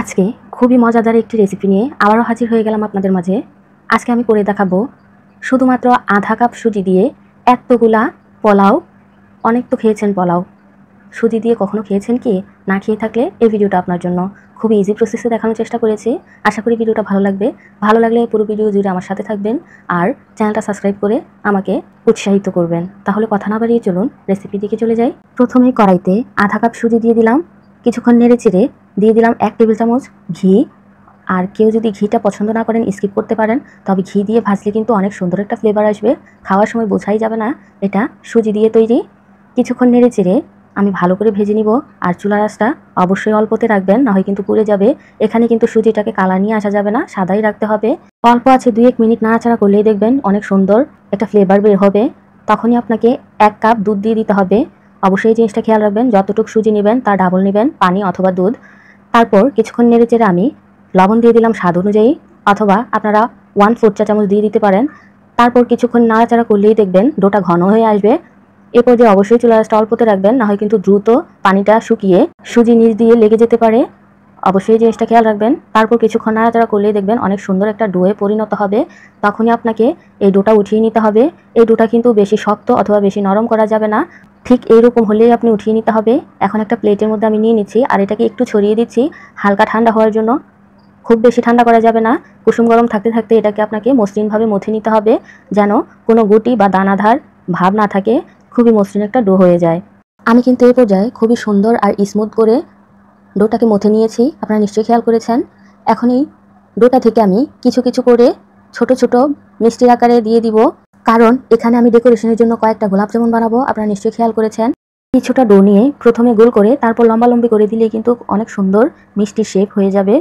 আজকে খুবই মজাদার একটি রেসিপি নিয়ে আবারও হাজির হয়ে গেলাম আপনাদের মাঝে। আজকে আমি করে দেখাবো শুধুমাত্র আধা কাপ সুজি দিয়ে এতগুলা পোলাও। অনেক তো খেয়েছেন পোলাও, সুজি দিয়ে কখনো খেয়েছেন কি? না খেয়ে থাকলে এই ভিডিওটা আপনার জন্য। খুবই ইজি প্রসেসে দেখানোর চেষ্টা করেছি। আশা করি ভিডিওটা ভালো লাগবে। ভালো লাগলে পুরো ভিডিও জুড়ে আমার সাথে থাকবেন আর চ্যানেলটা সাবস্ক্রাইব করে আমাকে উৎসাহিত করবেন। তাহলে কথা না বাড়িয়ে চলুন রেসিপি দিকে চলে যাই। প্রথমেই কড়াইতে আধা কাপ সুজি দিয়ে দিলাম, কিছুক্ষণ নেড়ে চেড়ে দিয়ে দিলাম 1 টেবিল চামচ ঘি। আর কেউ যদি ঘিটা পছন্দ না করেন স্কিপ করতে পারেন, তবে ঘি দিয়ে ভাজলে কিন্তু অনেক সুন্দর একটা ফ্লেভার আসবে। খাওয়ার সময় বোঝাই যাবে না এটা সুজি দিয়ে তৈরি। কিছুক্ষণ নেড়ে চেড়ে আমি ভালো করে ভেজে নিব। আর চুলার আঁচটা অবশ্যই অল্পতে রাখবেন, না হয় কিন্তু পুড়ে যাবে। এখানে কিন্তু সুজিটাকে কালার নিয়ে আসা যাবে না, সাদাই রাখতে হবে। অল্প আছে 2-1 মিনিট নাড়াচাড়া করলেই দেখবেন অনেক সুন্দর একটা ফ্লেভার বের হবে। তখনই আপনাকে 1 কাপ দুধ দিয়ে দিতে হবে। অবশ্যই এই জিনিসটা খেয়াল রাখবেন, যতটুকু সুজি নেবেন তার ডাবল নেবেন পানি অথবা দুধ। তারপর কিছুক্ষণ নেড়ে চেড়ে আমি লবণ দিয়ে দিলাম স্বাদ অনুযায়ী, অথবা আপনারা 1/4 চা চামচ দিয়ে দিতে পারেন। তারপর কিছুক্ষণ নাড়াচাড়া করলেই দেখবেন ডোটা ঘন হয়ে আসবে। এ পর্যায়ে অবশ্যই চুলার আঁচটা অল্পতে রাখবেন, না হয় কিন্তু দ্রুত পানিটা শুকিয়ে সুজি নিচ দিয়ে লেগে যেতে পারে। অবশ্যই এই জিনিসটা খেয়াল রাখবেন। তারপর কিছুক্ষণ নাড়াচাড়া করলেই দেখবেন অনেক সুন্দর একটা ডোয়ে পরিণত হবে। তখনই আপনাকে এই ডোটা উঠিয়ে নিতে হবে। এই ডোটা কিন্তু বেশি শক্ত অথবা বেশি নরম করা যাবে না, ঠিক এইরকম হলেই আপনি উঠিয়ে নিতে হবে। এখন একটা প্লেটের মধ্যে আমি নিয়ে নিচ্ছি আর এটাকে একটু ছড়িয়ে দিচ্ছি হালকা ঠান্ডা হওয়ার জন্য। খুব বেশি ঠান্ডা করা যাবে না, কুসুম গরম থাকতে থাকতে এটাকে আপনাকে মসৃণভাবে মথে নিতে হবে, যেন কোনো গুটি বা দানাদার ভাব না থাকে, খুবই মসৃণ একটা ডো হয়ে যায়। আমি কিন্তু এই পর্যায়ে খুবই সুন্দর আর স্মুথ করে ডোটাকে মথে নিয়েছি, আপনারা নিশ্চয়ই খেয়াল করেছেন। এখন এই ডোটা থেকে আমি কিছু কিছু করে ছোট ছোট মিষ্টির আকারে দিয়ে দিব, কারণ এখানে আমি ডেকোরেশনের জন্য কয়েকটা গোলাপ জামুন বানাবো, আপনারা নিশ্চয়ই খেয়াল করেছেন। কিছুটা ডো নিয়ে প্রথমে গোল করে তারপর লম্বালম্বি করে দিলে কিন্তু অনেক সুন্দর মিষ্টি শেপ হয়ে যাবে।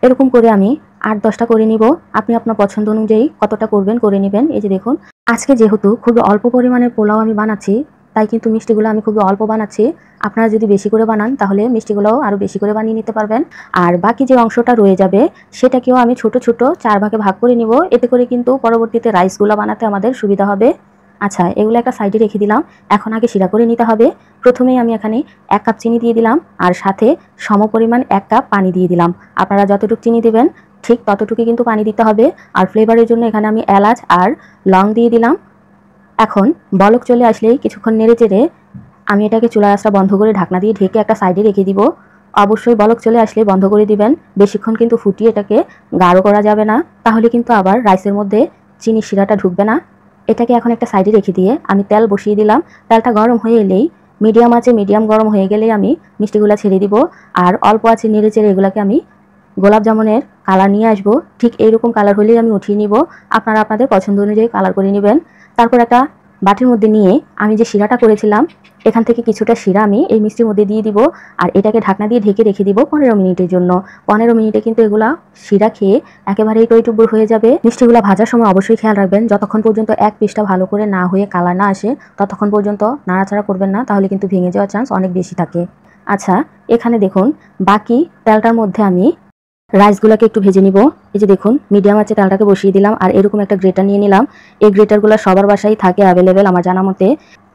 এরকম করে আমি 8-10টা করে নিব। আপনি আপনার পছন্দ অনুযায়ী কতটা করবেন করে নেবেন। এই যে দেখুন, আজকে যেহেতু খুবই অল্প পরিমাণের পোলাও আমি বানাচ্ছি, তাই কিন্তু মিষ্টিগুলো আমি খুবই অল্প বানাচ্ছি। আপনারা যদি বেশি করে বানান তাহলে মিষ্টিগুলোও আরও বেশি করে বানিয়ে নিতে পারবেন। আর বাকি যে অংশটা রয়ে যাবে সেটাকেও আমি ছোট ছোট 4 ভাগে ভাগ করে নিব। এতে করে কিন্তু পরবর্তীতে রাইসগুলো বানাতে আমাদের সুবিধা হবে। আচ্ছা, এগুলো একটা সাইডে রেখে দিলাম। এখন আগে শিরা করে নিতে হবে। প্রথমেই আমি এখানে 1 কাপ চিনি দিয়ে দিলাম আর সাথে সমপরিমাণ 1 কাপ পানি দিয়ে দিলাম। আপনারা যতটুকু চিনি দেবেন ঠিক ততটুকুই কিন্তু পানি দিতে হবে। আর ফ্লেভারের জন্য এখানে আমি এলাচ আর লং দিয়ে দিলাম। এখন বলক চলে আসলেই কিছুক্ষণ নেড়ে চেড়ে আমি এটাকে চুলার আঁচটা বন্ধ করে ঢাকনা দিয়ে ঢেকে একটা সাইডে রেখে দিব। অবশ্যই বলক চলে আসলে বন্ধ করে দিবেন। বেশিক্ষণ কিন্তু ফুটিয়ে এটাকে গাঢ় করা যাবে না, তাহলে কিন্তু আবার রাইসের মধ্যে চিনির শিরাটা ঢুকবে না। এটাকে এখন একটা সাইডে রেখে দিয়ে আমি তেল বসিয়ে দিলাম। তেলটা গরম হয়ে এলেই মিডিয়াম গরম হয়ে গেলেই আমি মিষ্টিগুলো ছেড়ে দিব। আর অল্প আছে নেড়ে চেড়ে এগুলোকে আমি গোলাপ জামুনের কালার নিয়ে আসবো। ঠিক এইরকম কালার হলেই আমি উঠিয়ে নিব। আপনারা আপনাদের পছন্দ অনুযায়ী কালার করে নেবেন। তারপর একটা বাটির মধ্যে নিয়ে আমি যে শিরাটা করেছিলাম এখান থেকে কিছুটা শিরা আমি এই মিষ্টির মধ্যে দিয়ে দিব। আর এটাকে ঢাকনা দিয়ে ঢেকে রেখে দিব 15 মিনিটের জন্য। 15 মিনিটে কিন্তু এগুলা শিরা খেয়ে একেবারেই টইটুব্বুর হয়ে যাবে। মিষ্টিগুলো ভাজার সময় অবশ্যই খেয়াল রাখবেন, যতক্ষণ পর্যন্ত এক পিসটা ভালো করে না হয়ে কালার না আসে ততক্ষণ পর্যন্ত নাড়াচাড়া করবেন না, তাহলে কিন্তু ভেঙে যাওয়ার চান্স অনেক বেশি থাকে। আচ্ছা, এখানে দেখুন বাকি তেলটার মধ্যে আমি রাইসগুলোকে একটু ভেজে নিব। এই যে দেখুন, মিডিয়াম আঁচে তেলটাকে বসিয়ে দিলাম আর এরকম একটা গ্রেটার নিয়ে নিলাম। এই গ্রেটারগুলো সবার বাসায় থাকে অ্যাভেলেবেল আমার জানা মতে।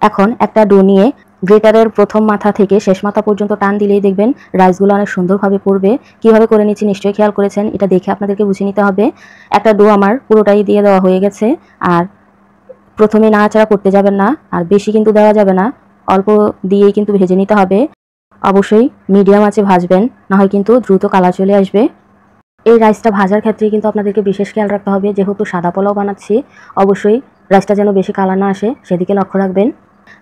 এখন একটা ডো নিয়ে গ্রেটারের প্রথম মাথা থেকে শেষ মাথা পর্যন্ত টান দিলেই দেখবেন রাইসগুলো অনেক সুন্দরভাবে পড়বে। কিভাবে করে নিচ্ছি নিশ্চয়ই খেয়াল করেছেন, এটা দেখে আপনাদেরকে বুঝে নিতে হবে। একটা ডো আমার পুরোটাই দিয়ে দেওয়া হয়ে গেছে। আর প্রথমে নাড়াচাড়া করতে যাবেন না, আর বেশি কিন্তু দেওয়া যাবে না, অল্প দিয়েই কিন্তু ভেজে নিতে হবে। অবশ্যই মিডিয়াম আঁচে ভাজবেন, না হয় কিন্তু দ্রুত কালার চলে আসবে। এই রাইসটা ভাজার ক্ষেত্রে কিন্তু আপনাদেরকে বিশেষ খেয়াল রাখতে হবে, যেহেতু সাদা পোলাও বানাচ্ছি অবশ্যই রাইসটা যেন বেশি কালার না আসে সেদিকে লক্ষ্য রাখবেন।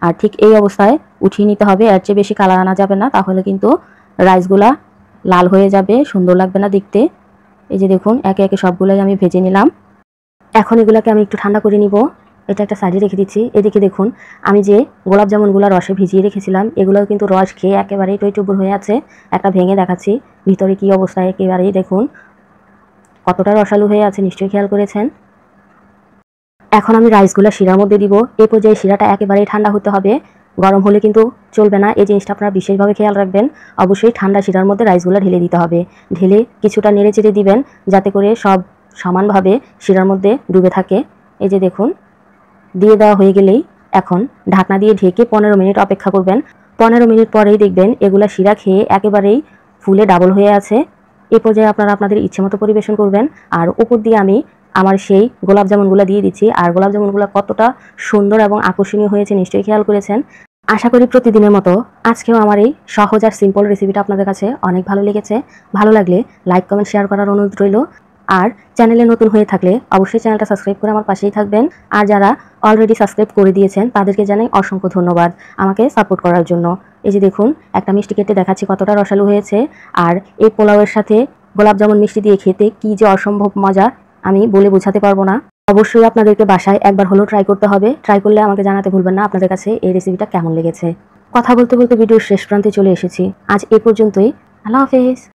আর ঠিক এই অবস্থায় উঠিয়ে নিতে হবে, এর চেয়ে বেশি কালার আনা যাবে না, তাহলে কিন্তু রাইসগুলা লাল হয়ে যাবে, সুন্দর লাগবে না দেখতে। এই যে দেখুন, একে একে সবগুলোই আমি ভেজে নিলাম। এখন এগুলোকে আমি একটু ঠান্ডা করে নিব। এটা একটা সাইডে রেখে দিচ্ছি। এদিকে দেখুন, আমি যে গোলাপ জামুনগুলো রসে ভিজিয়ে রেখেছিলাম এগুলোও কিন্তু রস খেয়ে একেবারেই টইটুব্বুর হয়ে আছে। একটা ভেঙে দেখাচ্ছি ভিতরে কি অবস্থায়, একেবারেই দেখুন কতটা রসালো হয়ে আছে, নিশ্চয়ই খেয়াল করেছেন। এখন আমি রাইসগুলো শিরার মধ্যে দিব। এই পর্যায়ে শিরাটা একেবারেই ঠান্ডা হতে হবে, গরম হলে কিন্তু চলবে না। এই জিনিসটা আপনারা বিশেষভাবে খেয়াল রাখবেন। অবশ্যই ঠান্ডা শিরার মধ্যে রাইসগুলো ঢেলে দিতে হবে। ঢেলে কিছুটা নেড়ে চেড়ে দিবেন, যাতে করে সব সমানভাবে শিরার মধ্যে ডুবে থাকে। এই যে দেখুন, দিয়ে দেওয়া হয়ে গেলেই এখন ঢাকনা দিয়ে ঢেকে 15 মিনিট অপেক্ষা করবেন। 15 মিনিট পরেই দেখবেন এগুলা শিরা খেয়ে একেবারেই ফুলে ডাবল হয়ে আছে। এই পর্যায়ে আপনারা আপনাদের ইচ্ছে মতো পরিবেশন করবেন। আর উপর দিয়ে আমি আমার সেই গোলাপ জামুনগুলো দিয়ে দিচ্ছি। আর গোলাপ জামুনগুলো কতটা সুন্দর এবং আকর্ষণীয় হয়েছে নিশ্চয়ই খেয়াল করেছেন। আশা করি প্রতিদিনের মতো আজকেও আমার এই সহজ আর সিম্পল রেসিপিটা আপনাদের কাছে অনেক ভালো লেগেছে। ভালো লাগলে লাইক, কমেন্ট, শেয়ার করার অনুরোধ রইল। আর চ্যানেলে নতুন হয়ে থাকলে অবশ্যই চ্যানেলটা সাবস্ক্রাইব করে আমার পাশেই থাকবেন। আর যারা অলরেডি সাবস্ক্রাইব করে দিয়েছেন তাদেরকে জানাই অসংখ্য ধন্যবাদ আমাকে সাপোর্ট করার জন্য। এই যে দেখুন, একটা মিষ্টি কেটে দেখাচ্ছি কতটা রসালো হয়েছে। আর এই পোলাওয়ের সাথে গোলাপ জামুন মিষ্টি দিয়ে খেতে কি যে অসম্ভব মজা, আমি বলে বোঝাতে পারবো না। অবশ্যই আপনাদেরকে বাসায় একবার হলেও ট্রাই করতে হবে। ট্রাই করলে আমাকে জানাতে ভুলবেন না আপনাদের কাছে এই রেসিপিটা কেমন লেগেছে। কথা বলতে বলতে ভিডিওর শেষ প্রান্তে চলে এসেছি। আজ এ পর্যন্তই। আল্লাহ হাফেজ।